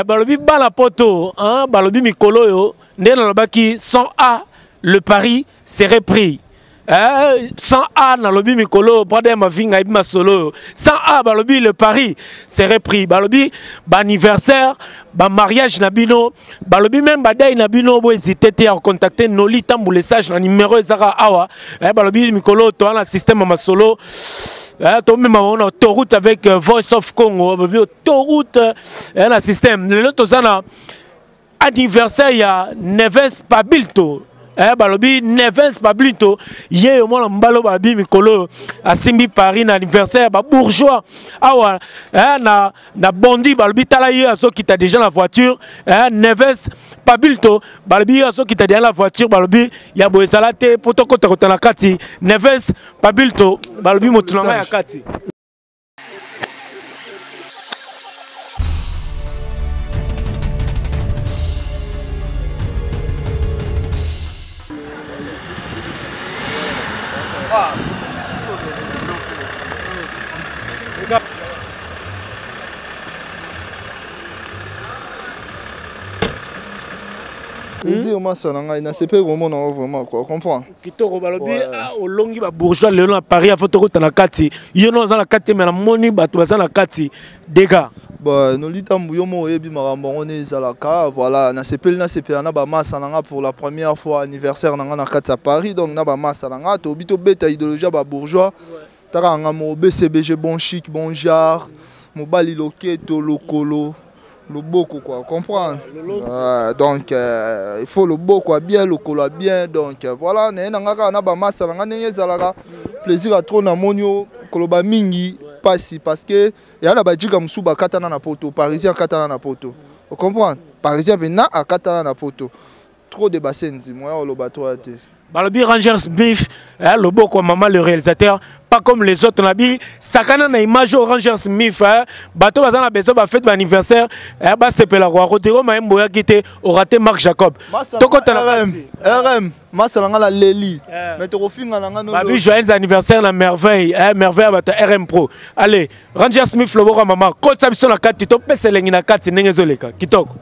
balobi bala poto, hein, balobi mikolo yo, ndé na lobaki 100A, le pari serait pris. 100A na lobi mikolo, brother ma vinga ibima solo. 100A balobi le pari serait pris. Balobi ba anniversaire, ba mariage nabino, balobi même ba day nabino bo hésiter te à contacter Noli tamboule sage na numéro ezara awa. Balobi mikolo to na système ma solo. To même on a autoroute avec Voice of Congo, balobi autoroute na système. Le tozana anniversaire ya Neves Pabilto. Balobi Neves Pablito ye au moins mbalo babi mikolo asimbi Paris na anniversaire ba bourgeois awa na bondi balobi tala ye aso qui t'a déjà la voiture Neves Pablito balobi aso qui t'a déjà la voiture balobi ya boesala te potoko te na kati Neves Pablito balobi motulanga ya kati. Plaisir, moi, ça n'a pas vraiment, vraiment, quoi, comprends. Kitoko balobi au longi ba bourgeois le long à Paris à photo na kati. Yo no za na kati mais na moni bato za na kati dégâts. Bah no litambu yo mo yebi marambo on ezalaka voilà na sepeli na ba massa nanga pour la première fois anniversaire nanga na kati à Paris donc na ba massa nanga to bito beta idéologie ba bourgeois. Taka nga mo BCBG bon chic bon genre mo bali loketo lokolo. Le beau quoi, comprendre. Donc il faut le beau quoi, bien le colo bien. Donc voilà, na ba massa na plaisir à trop na monio koloba mingi passi parce que ya na ba jika musuba katana na poto, parisien katana na poto. Vous comprenez? Parisien vena à katana na poto. Trop de bassenzi, moi le bateau à te. Balobi Rangers Smith, le beau quoi maman le réalisateur, pas comme les autres nabi, sakana na image Rangers Smith, bateau bazan a besoin ba fête d'anniversaire, ba sepela roi Rodrigo Maembo ya quitté au raté Marc Jacob. Toko RM, masalanga la Leli. Mais to finga nga no. Babi joyeux anniversaire la merveille, merveille ba RM Pro. Allez, Rangers Smith le beau maman, quand ça biso na kati to pese lengi na kati nengezoleka. Kitoko.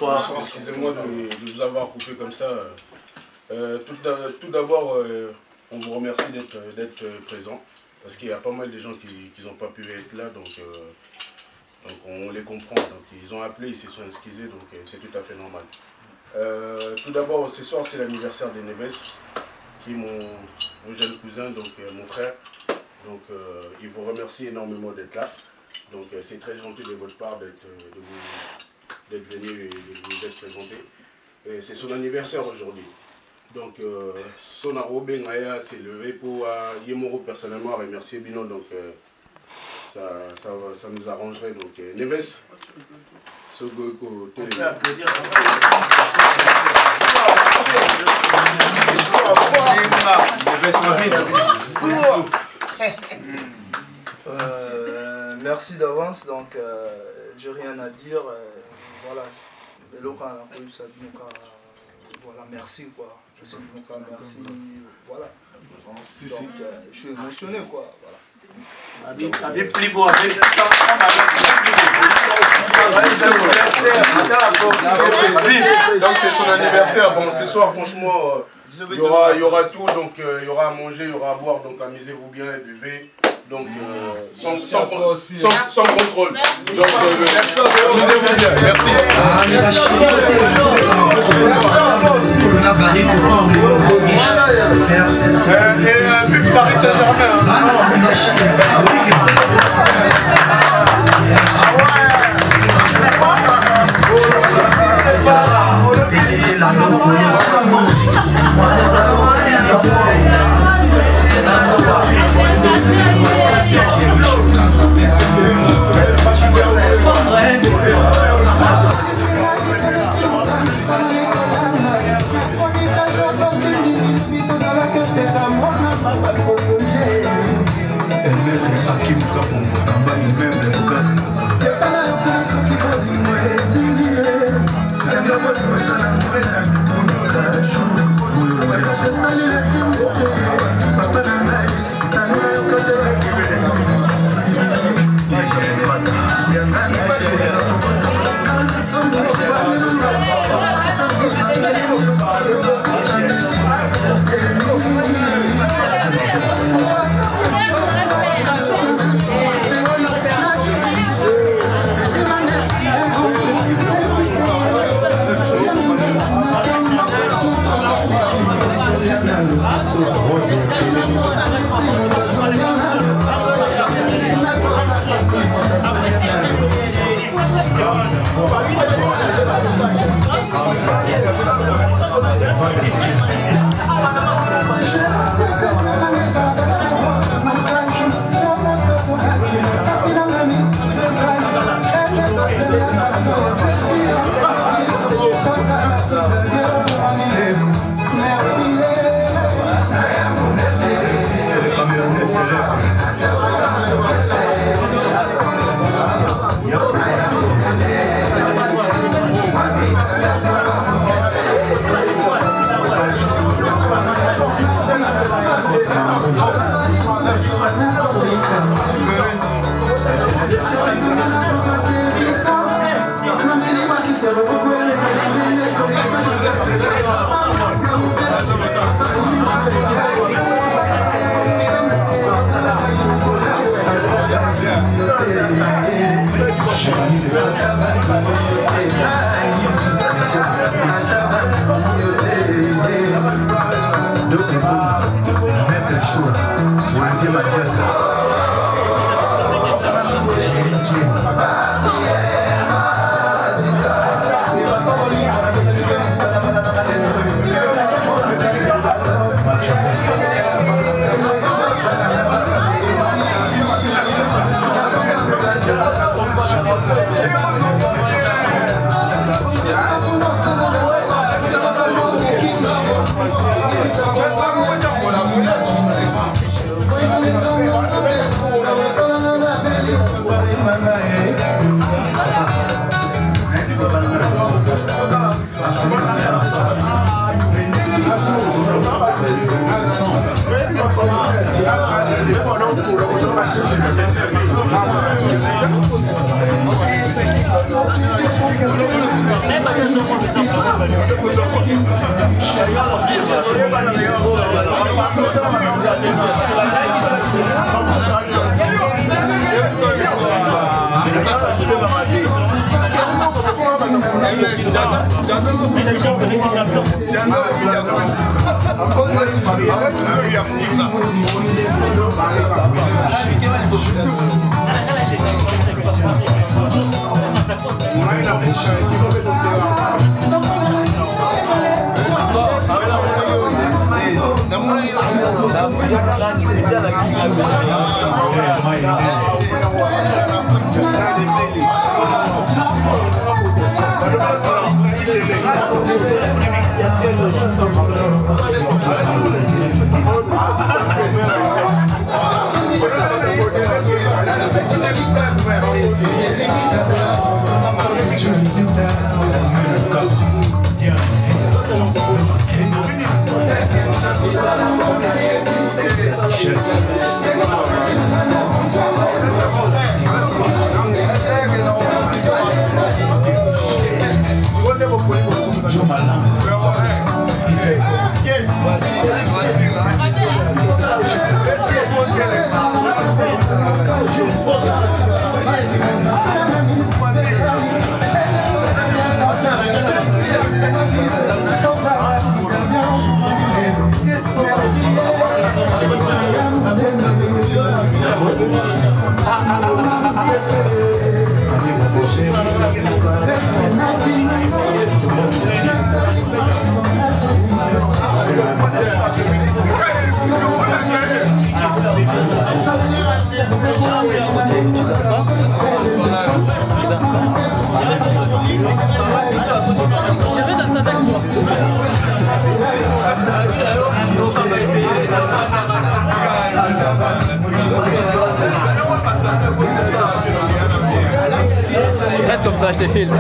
Bonsoir. Excusez-moi de vous avoir coupé comme ça. Tout d'abord, on vous remercie d'être présent, parce qu'il y a pas mal de gens qui n'ont pas pu être là, donc on les comprend. Donc ils ont appelé, ils se sont excusés, donc c'est tout à fait normal. Tout d'abord, ce soir, c'est l'anniversaire de Neves, qui est mon jeune cousin, donc mon frère. Donc il vous remercie énormément d'être là. Donc c'est très gentil de votre part d'être venu et de vous être présenté. C'est son anniversaire aujourd'hui. Donc son arrobé Naya s'est levé pour Yemoro personnellement remercier Bino. Donc ça nous arrangerait. Donc Neves, Sogoko, merci d'avance, donc j'ai rien à dire. Voilà, voilà, merci quoi. Merci, voilà. Donc, je suis émotionné quoi. Voilà. Donc c'est son anniversaire. Bon, ce soir franchement il y aura tout, donc il y aura à manger, il y aura à boire, donc amusez-vous bien, buvez. Donc sans contrôle. Donc amusez-vous bien. Merci. Et puis Paris Saint-Germain. Reste comme ça, je te filme.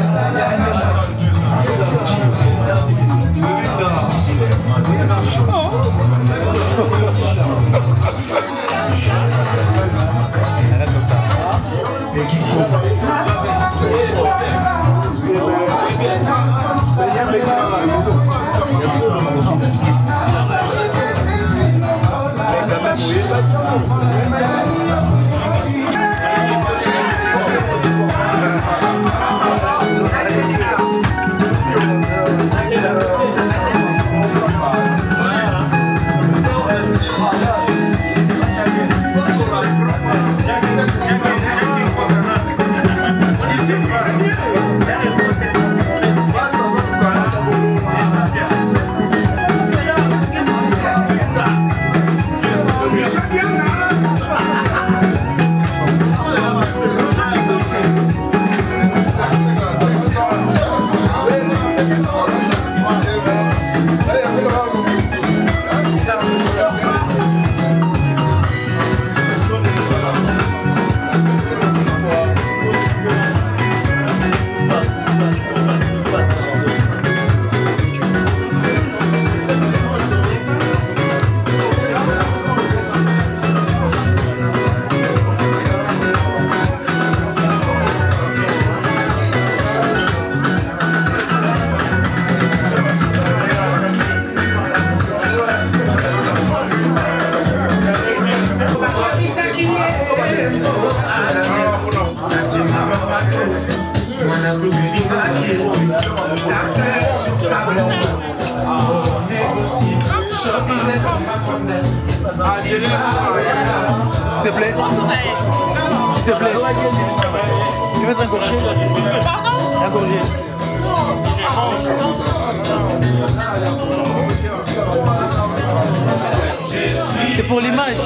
S'il te plaît. S'il te plaît. Tu veux être un gorgé? Pardon? Un gorgé. C'est pour l'image.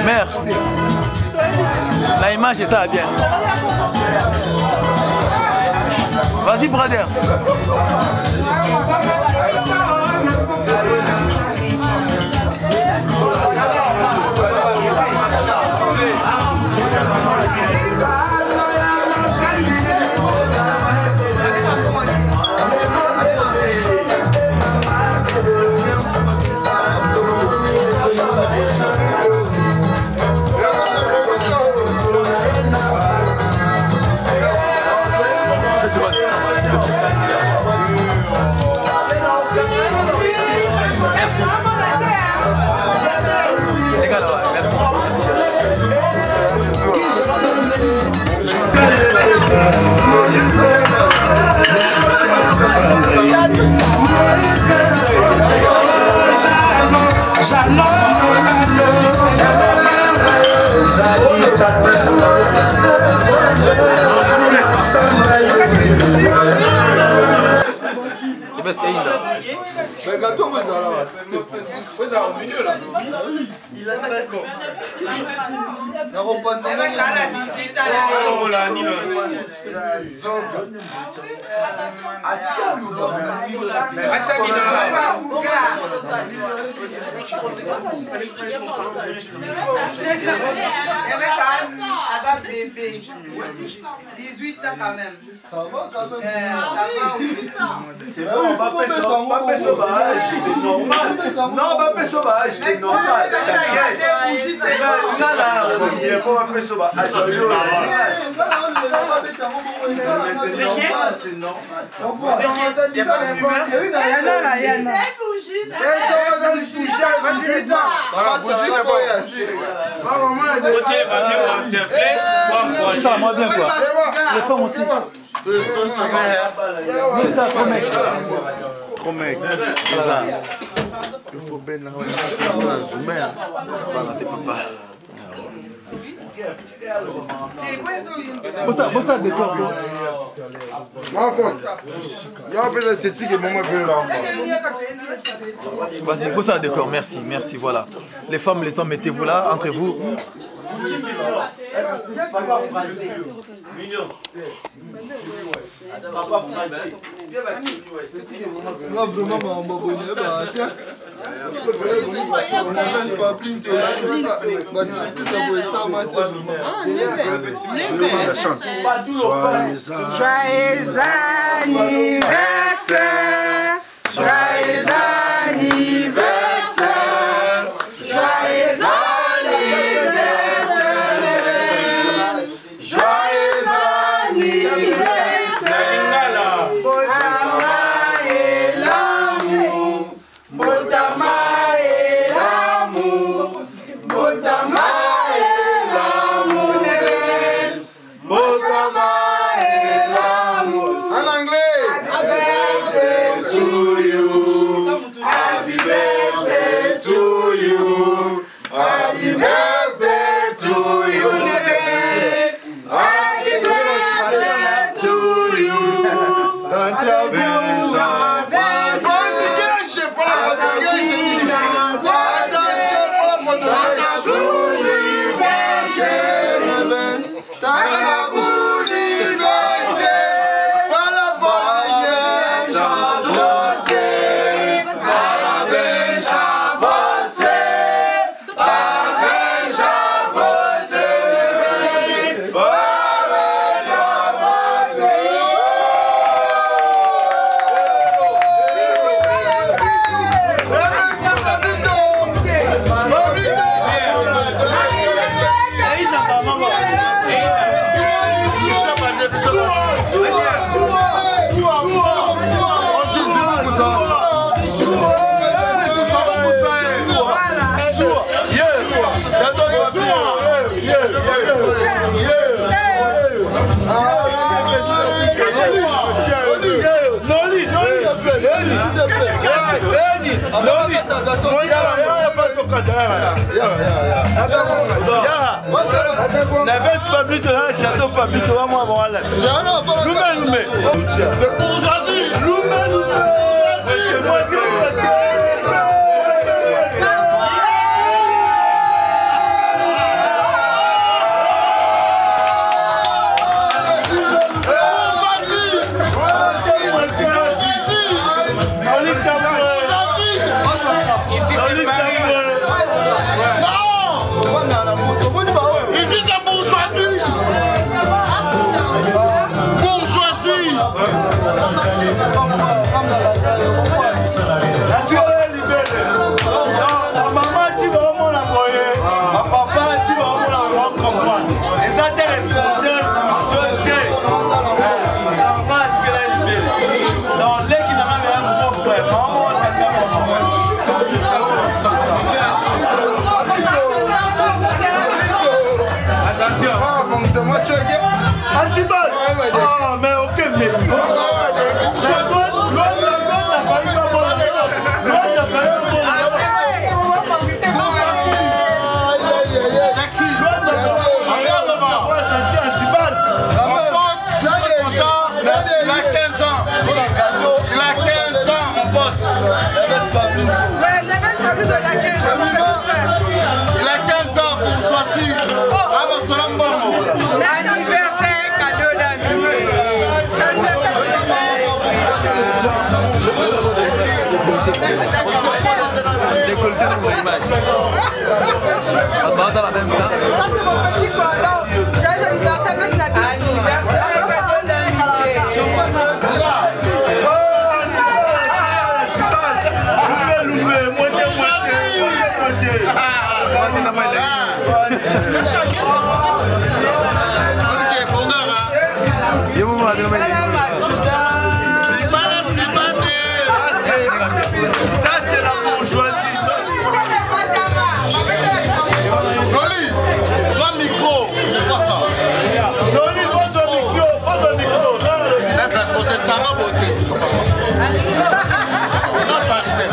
Mère, la image est ça bien. Vas-y, brother. Mais gâteau, moi, ça là. Oui, ça au milieu là. Il a 5 ans. Non, on pas de bébé. 18 ans quand même. Ça va, ça va. C'est bon, on va passer sauvage, c'est normal. Non, on va passer sauvage, c'est normal. T'inquiète. Non, là, on vient pas passer sauvage. C'est normal, c'est normal. Il y a pas de fumeur. Il y en a là, il y en a. Ça, moi bien quoi. Les femmes aussi. Ça, trop mec. Il faut bien la zoomer. Voilà, t'es papa. Bossa décor. Vas-y, bossa décor, merci, merci, voilà. Les femmes, les hommes, mettez-vous là, entre vous. Là, vraiment, ma bonne, bah, tiens. On avance pas plein de choses. Bah, si plus ça peut ça, ma tête. Joyeux anniversaire, joyeux anniversaire, joyeux anniversaire, joyeux anniversaire. Botama et l'amour, Botama et l'amour, Botama et l'amour, Botama et l'amour. En anglais. Happy birthday to Décolleté dans vos images. Dans la même temps. Ça c'est mon petit pendant. Joyeux anniversaire avec la petite anniversaire. Ça c'est la bourgeoisie. Noli, sois micro, c'est quoi ça? Noli, sois micro, pas un micro. Parce que c'est ça ma beauté, ils sont pas moi. Non, pas ici.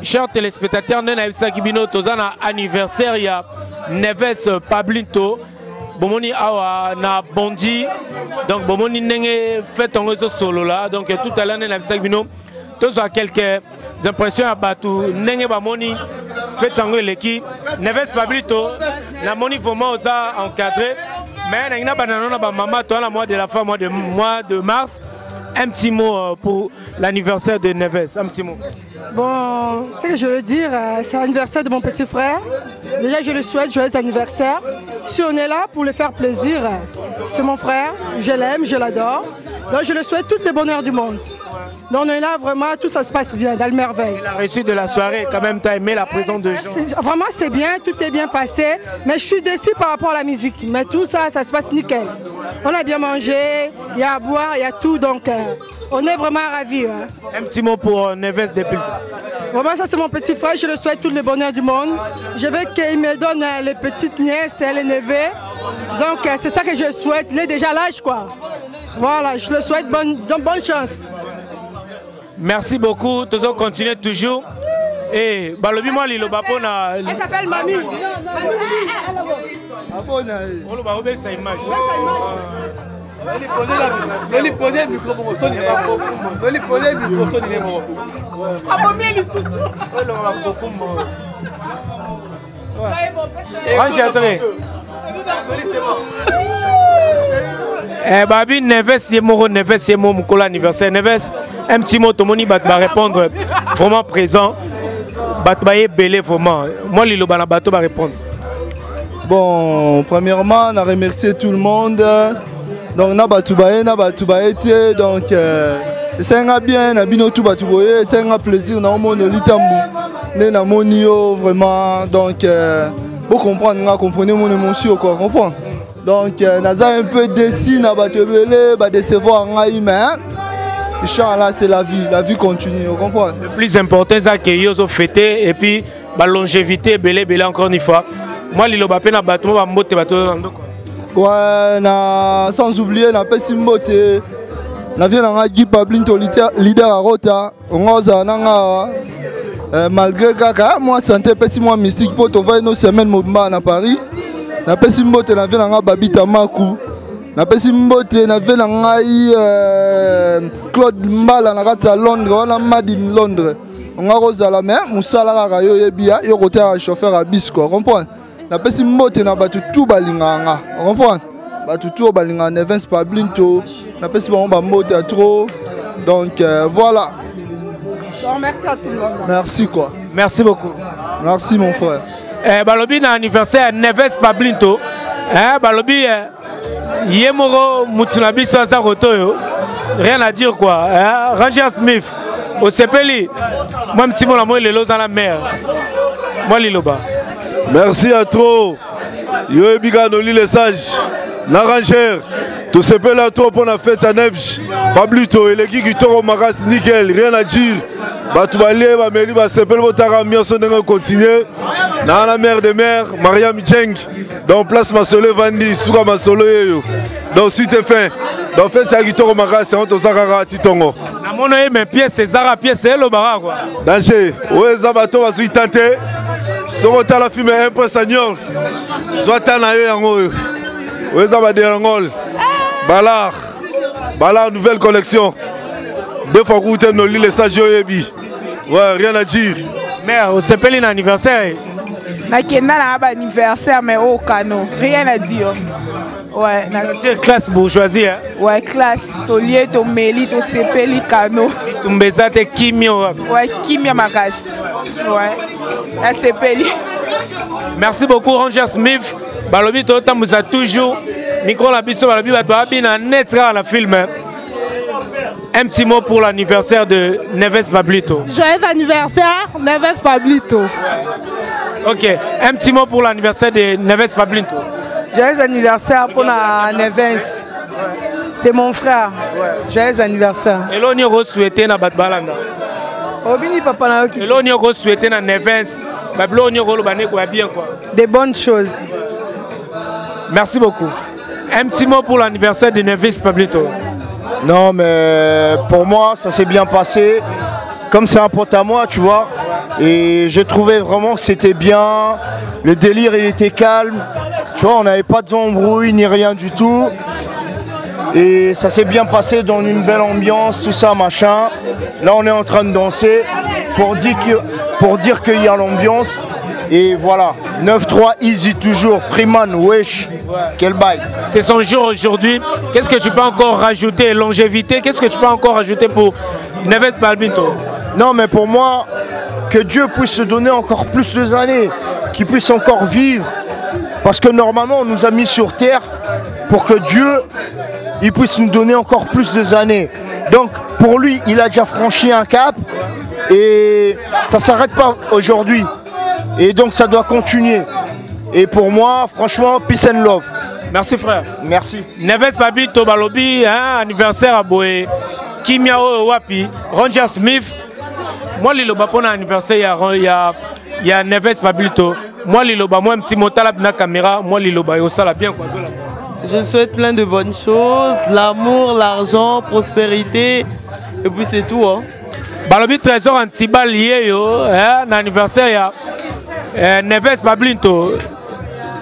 Chers téléspectateurs, nous avons un anniversaire, il y a Neves Pablito, Bomoni Awa na Bondi, donc Bomoni Nenge fait un réseau solo là, donc tout à l'heure, nous avons quelques impressions à Batou, Nenge Bamoni fait un l'équipe, Neves Pablito, la moni vraiment encadré, mais nous avons maman, toi la mois de la fin, mois de mars. Un petit mot pour l'anniversaire de Neves, un petit mot. Bon, ce que je veux dire, c'est l'anniversaire de mon petit frère. Déjà, je le souhaite joyeux anniversaire. Si on est là pour le faire plaisir, c'est mon frère, je l'aime, je l'adore. Donc je le souhaite tout le bonheur du monde. Donc on est là vraiment, tout ça se passe bien, dans le merveille. La réussite de la soirée, quand même, tu as aimé la présence de gens. Vraiment c'est bien, tout est bien passé. Mais je suis déçue par rapport à la musique. Mais tout ça, ça se passe nickel. On a bien mangé, il y a à boire, il y a tout. Donc on est vraiment ravis. Hein. Un petit mot pour Neves depuis. Vraiment ça c'est mon petit frère, je le souhaite tout le bonheur du monde. Je veux qu'il me donne les petites nièces et les neveux. Donc c'est ça que je souhaite. Il est déjà à l'âge quoi. Voilà, je le souhaite bonne chance. Merci beaucoup, tous on continue toujours. Et balobi moi lilo bapona. Elle s'appelle Mamie. On va ouvrir sa image. Je lui poser le micro pour son numéro. Je lui poser le micro pour son numéro. Babi Neves Yemoro Neves Yemo Mukolo anniversaire Neves un petit mot tout le monde va répondre vraiment présent Batbaye belé vraiment moi Lilo Bana Bato va répondre. Bon, premièrement, on a remercié tout le monde. Donc na Batoubaye été donc c'est un bien na bino tout Batoubaye c'est un plaisir na mon litambu né na monio vraiment donc vous comprenez mon émotion quoi comprendre. Donc naza un peu déçu na Batoubaye ba décevoir ngai mais Inch'Allah c'est la vie continue, vous comprenez. Le plus important c'est que yo fêter et puis la longévité belé encore une fois. Moi Lilo Bapé na bato ba mbote bato ndoko. Ouais, sans oublier na Pessimbote, na vie na Guy Pablinto leader à Rota, on a malgré kaka moi santé pesi moi mystique pour trouver nos semaines mobimba na Paris. Na Pessimbote na vie na Babita Maku. Na Pessimbote na vie na Claude Mbala na kati à Londres, on a Madine Londres. On a Rosala mais musala kaka yo yebia yo côté chauffeur à bis quoi, comprendre. Na pesi mbote na batu tout balinganga, on comprend? Batu tout balinganga Neves Pablinto, na pesi ba mbote trop. Donc voilà. Merci à tout le monde. Merci quoi. Merci beaucoup. Merci mon frère. Balobi na anniversaire Neves Pablinto. Balobi Yemoro Mutunabi Soasa Rotoyo. Rien à dire quoi. Ranger Smith. Au Sepeli. Moi petit mot la moi les lots dans la mer. Moi Liloba. Merci à trop. Yo Biga Noli les sages. L'arrangeur. Tout ce peu là trop pour la fête à Neves. Pablito et les qui toro magas nickel. Rien à dire. Batoubalé, Bameli, Basepel, Botara, Mionson, continuer. Dans la mer des mers, Mariam Djeng. Dans place Masole Vandi, Souga Masole. Donc suite est fin. Donc fête à Gitoro magas, c'est un Zara Titongo. La monnaie, mais pièce, c'est Zara, pièce, c'est le bara quoi. Danger. Ouais, Zabato va suite tenter. Sorota la fille mais impressionnant. Soit un aïe en haut. Oui, ça va dire en haut. Ballard, nouvelle collection. Deux fois que vous êtes dans l'île Sagio Yebi. Ouais, rien à dire. Mais on s'appelle un anniversaire. Nakenda na anniversaire mais au canot. Rien à dire. Ouais, classe bourgeoisie. Hein? Ouais, classe. Tolier, to meli, to sepeli canot. Tumbeza te kimio. Ouais, kimia makas. Ouais. La sepeli. Merci beaucoup Ranger Smith. Balobi to tambuza toujours. Micro la biso balobi babi na net la film. Un petit mot pour l'anniversaire de Neves Pablito. Joyeux anniversaire Neves Pablito. Ok, un petit mot pour l'anniversaire de Neves Pablito. Joyeux anniversaire pour la Neves. C'est mon frère. Joyeux anniversaire. Et l'on y a souhaité na Batbalanga. Obini papa na oki. Et l'on y a souhaité na Neves. Bablo on y a bien quoi. Des bonnes choses. Merci beaucoup. Un petit mot pour l'anniversaire de Neves Pablito. Non mais pour moi ça s'est bien passé. Comme c'est un pote à moi tu vois. Et j'ai trouvé vraiment que c'était bien. Le délire il était calme. Tu vois on n'avait pas d'embrouille ni rien du tout. Et ça s'est bien passé dans une belle ambiance, tout ça machin. Là on est en train de danser pour dire qu'il y a l'ambiance. Et voilà, 9-3 easy toujours, Freeman, wesh, quel bail. C'est son jour aujourd'hui. Qu'est-ce que tu peux encore rajouter? Longévité, qu'est-ce que tu peux encore rajouter pour Neves Pablito? Non mais pour moi, que Dieu puisse se donner encore plus de années, qu'il puisse encore vivre. Parce que normalement on nous a mis sur terre pour que Dieu il puisse nous donner encore plus des années. Donc pour lui, il a déjà franchi un cap et ça ne s'arrête pas aujourd'hui. Et donc ça doit continuer. Et pour moi, franchement, peace and love. Merci frère. Merci. Neves Pablito Balobi, hein, anniversaire à Boé. Kimiao Wapi, Roger Smith. Moi, il y a un anniversaire, il y a Neves Pablito. Moi, il y a un petit mot à la caméra. Moi, il y a bien quoi. Je souhaite plein de bonnes choses, l'amour, l'argent, prospérité, et puis c'est tout. Hein. Balobi Trésor Antibal lié, un anniversaire, il y a Neves Pablito.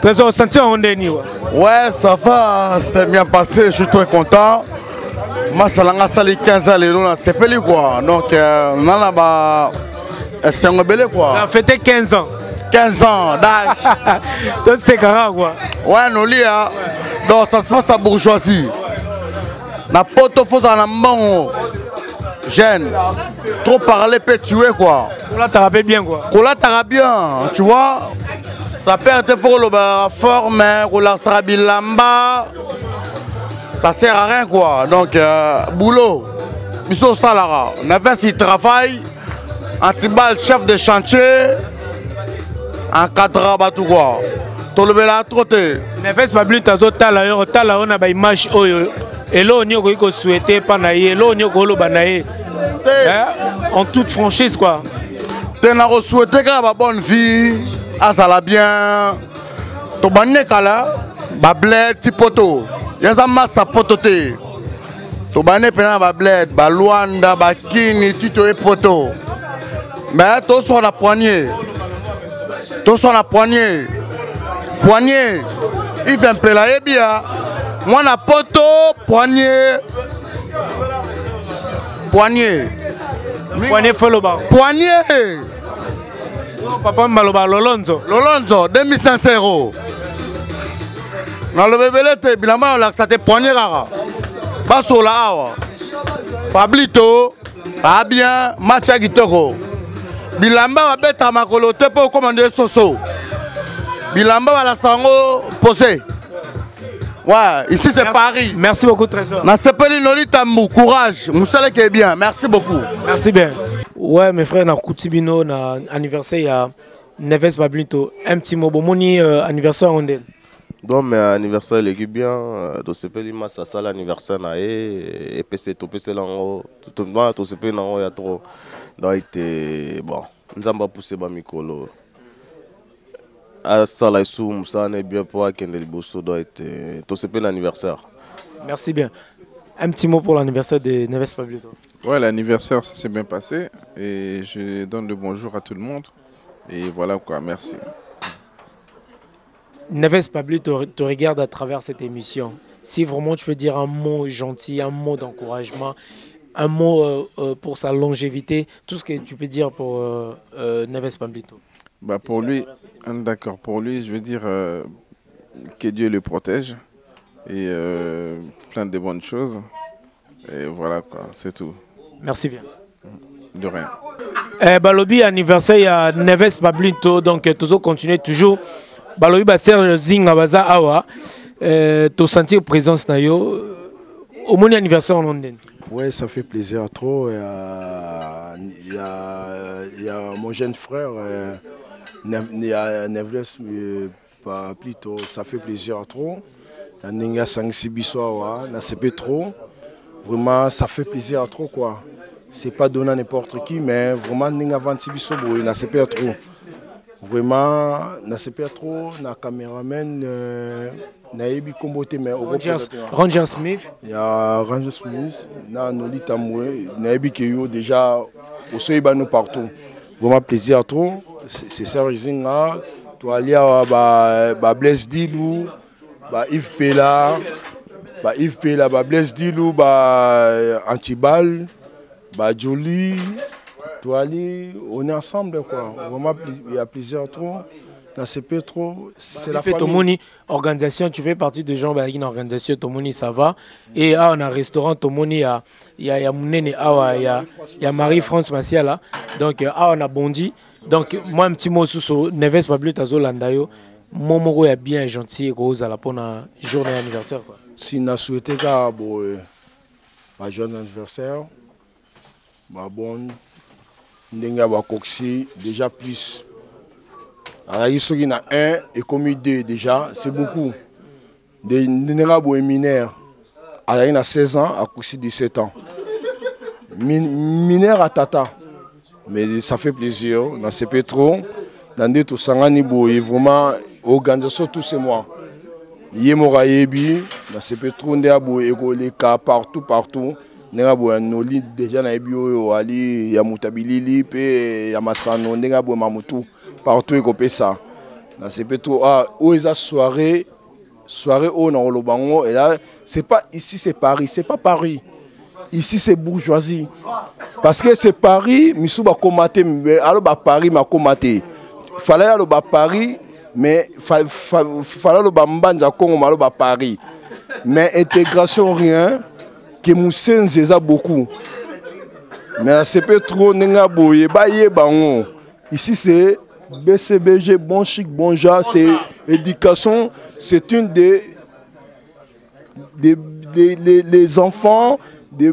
Trésor, senti en Ondeni. Ouais, ça va, c'était bien passé, je suis très content. Moi, ça l'a sali 15 ans, c'est pas lui quoi. Donc, on a c'est un rebelle quoi. On a fêté 15 ans. 15 ans d'âge. Donc, c'est grave quoi. Ouais, nous lit, hein. Donc, ça se passe à bourgeoisie. Na poto faut dans la main. Jeune. Trop parler peut tuer quoi. Kola t'arrapé bien quoi. Kola t'arrapé bien, tu vois. Ça perd tes fort le forme, Kola sarabilamba. Ça sert à rien quoi. Donc, boulot. Bisso Salara. Neves il travaille. Antibal chef de chantier. En 4 ans, tout quoi. Tout le monde a trotté. Neves Pablito Tala on a une image. Et là, on a souhaité Panaye. Là, on a Banaye. En toute franchise quoi. Tu as souhaité qu'il y ait une bonne vie. Ah, ça va bien. Tu as dit que la bled, petit poteau. Il y a un masse à pototer. Tu as dit que la bled, la Luanda, la Kini, tu es poteau. Mais tu es sur la poignée. Tu es sur la poignée. Poignée. Il vient de la bien. Moi, la poteau, poignée. Poignée. Poignée Foloba. Poignée. Papa Mbaloba Lolonzo. Lolonzo, 2500 €. Dans le bébé, bilan, ça te poigné rara. Basso là, Pablito, ah bien, Macha Gitoko. Bilamba va bête à ma colote pour commander Soso. Bilamba va la sango posé. Ouais, ici c'est Paris. Merci beaucoup, Trésor. Na sepeli noli tamou, courage. Moussale qui est bien. Merci beaucoup. Merci bien. Ouais, mes frères, na Koutibino, na anniversaire, il y a Neves Pablito. Un petit mot, bon, moni anniversaire on est. Donc, mais anniversaire, il est bien. Tout ce pays, ça sale l'anniversaire, et puis c'est tout, c'est là, tout le monde, tout ce pays, il y a trop. Donc, bon, nous avons poussé le micro. Ça, là, ça n'est bien pour qu'il y ait tout ce pays, l'anniversaire. Merci bien. Un petit mot pour l'anniversaire de Neves Pablito. Ouais, l'anniversaire, ça s'est bien passé. Et je donne le bonjour à tout le monde. Et voilà quoi, merci. Neves Pablito te regarde à travers cette émission. Si vraiment tu peux dire un mot gentil, un mot d'encouragement, un mot pour sa longévité, tout ce que tu peux dire pour Neves Pablito. Bah pour lui, d'accord, pour lui, je veux dire que Dieu le protège et plein de bonnes choses. Et voilà quoi, c'est tout. Merci bien. De rien. Balobi anniversaire, il y a Neves Pablito, donc toujours continuer toujours. Balobi Serge Zinga Baza Awa, tu senti présence na yo au mon anniversaire en Londres. Ouais, ça fait plaisir trop. Il y a mon jeune frère, Neves Pablito, ça fait plaisir trop. Ninga Sangsibisoa, na CP trop. Vraiment, ça fait plaisir trop quoi. C'est pas donné à n'importe qui, mais vraiment, Ninga Vansibisobo, na CP trop. Vraiment, na CP trop, na caméraman, na Ebi Kombote, mais Ranger Smith. Il y a Ranger Smith, na Nolita Moué, na Ebi Keyo déjà, au Soïbano partout. Vraiment plaisir trop. C'est ça, Rizinga. Tu as lié à Blaise Dilou, Yves Pella, Blaise Dilou, Antibal, Jolie. On est ensemble quoi. Vraiment, il y a plaisir trop. C'est trop. C'est la famille. Tomoni organisation, tu fais partie des gens qui ont une organisation. Tomoni ça va. Et on a un restaurant. Tomoni il y a Mounene, il y a Marie-France Macia là. Donc on a bondi. Donc moi un petit mot sur Neves Pablito Tazolandayo. Momo est bien gentil rose à la journée anniversaire quoi. Si on a souhaité qu'à ma journée anniversaire, bon, n'enga ba coxi déjà plus. Alors il y en a un et comme deux déjà, c'est beaucoup. Des n'enga bo mineur. Alors il a 16 ans, à coxi 17 ans. Mineur à tata. Mais ça fait plaisir, on sait pas trop. Dans des tout sangani boy vraiment organisation tous ces mois. Yemora yebi, on sait pas trop ndé boy école cas partout. Nenga boy noli déjà na yebi o ali ya mutabilili pe ya masano nenga boy mamutu partout écopé ça. On sait pas trop où est soirée au na lobango et là c'est pas ici c'est Paris, c'est pas Paris. Ici c'est bourgeoisie. Parce que c'est Paris, Missou va commater, alors bah Paris m'a commaté. Fallait aller à Paris, mais fallait aller à Mbanja Congo, alors bah Paris. Mais intégration rien, que Moussen c'est beaucoup. Mais c'est pas trop n'enga boye, bah yé bango. Ici c'est BCBG, bon chic, bon genre, c'est éducation, c'est une des enfants. Des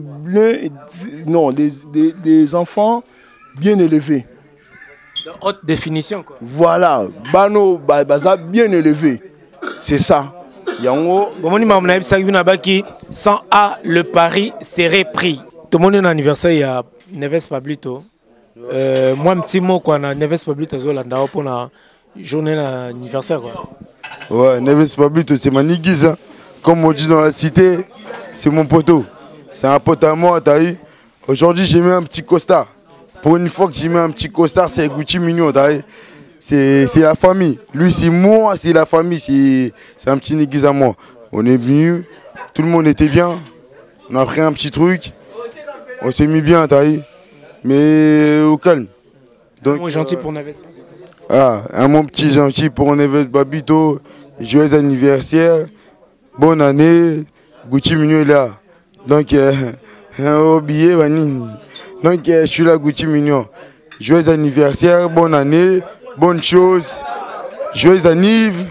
enfants bien élevés. De haute définition quoi. Voilà, bano baza bien élevés. C'est ça. Yango. Sans A, le pari serait pris. Tout le monde est anniversaire, il y a Neves Pablito. Moi, un petit mot quoi, Neves Pablito pour la journée d'anniversaire quoi. Ouais, Neves Pablito, c'est ma niguise. Hein. Comme on dit dans la cité, c'est mon poteau. C'est un pote à moi, t'as vu. Aujourd'hui, j'ai mis un petit costard. Pour une fois que j'ai mis un petit costard, c'est Gucci mignon, t'as vu. C'est la famille. Lui, c'est moi, c'est la famille. C'est un petit néglige à moi. On est venu, tout le monde était bien. On a pris un petit truc. On s'est mis bien, t'as vu. Mais au calme. Donc, un gentil pour Neves. Un mon petit gentil pour Neves Babito. Joyeux anniversaire. Bonne année. Gucci mignon est là. Donc, oublié, donc je suis là, Gucci Mignon. Joyeux anniversaire, bonne année, bonne chose, joyeux anniversaire,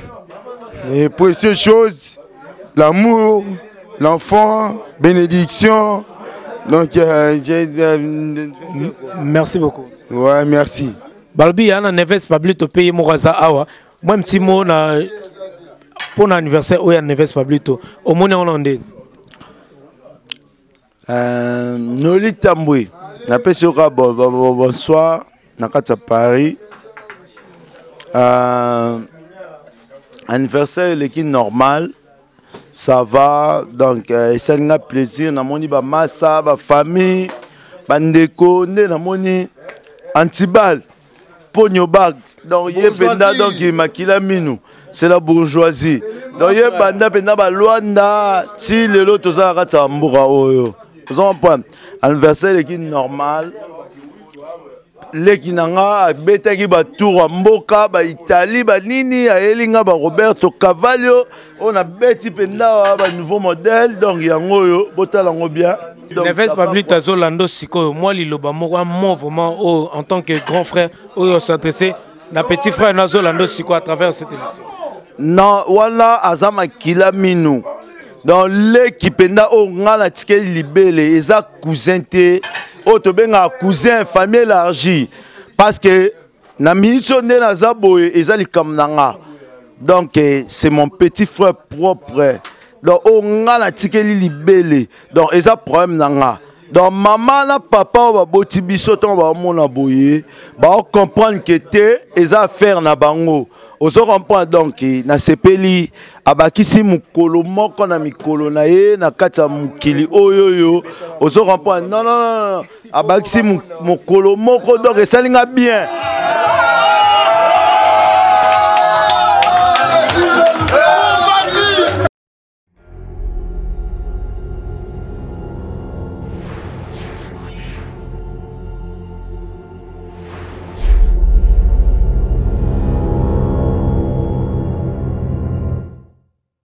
et précieuses choses, l'amour, l'enfant, bénédiction. Donc, merci beaucoup. Ouais, merci. Balbi, il y a un Neves Pablito pays Moraza Awa. Moi, un petit mot pour l'anniversaire, où il y a Neves Pablito. Au monde hollandais. Noli Tamboué, bonsoir, Nakata Paris. Anniversaire, l'équipe normal, ça va, donc c'est un plaisir. Namoni ba massa, ba famille, bandeko, namoni antibal, pogno bag, donc yé benda donc makila minou. C'est la bourgeoisie. Donc yé banda benda ba Luanda, ti lelo toza rakata mbura oyo. Vous en prenez anniversaire l'équipe normal. L'équipe nanga beta qui ba tour mboka ba Italie ba nini a elinga ba Roberto Cavallo on a beti penda ba nouveau modèle donc yango yo botalango bien. Neves Pablito azolando siko moi liloba moko mouvement en tant que grand frère oyo s'adresser na petit frère nazolando siko à travers cette émission. Non wala azama kila minu. Dans l'équipe on a la tike libellé ils a cousin té auto benga cousin famille élargie parce que na minute on na zaboye ils a likamnanga donc c'est mon petit frère propre donc on a la tike libellé donc ils a problème nanga donc maman na papa ba boti biso ton ba mona boye ba comprendre que té ils a faire na bango. Ozo comprend donc na sepeli abakisi mukolo moko na mikolo na ye na kati ya mukili oyoyo ozo comprend non abakisi mukolo moko donc esalinga bien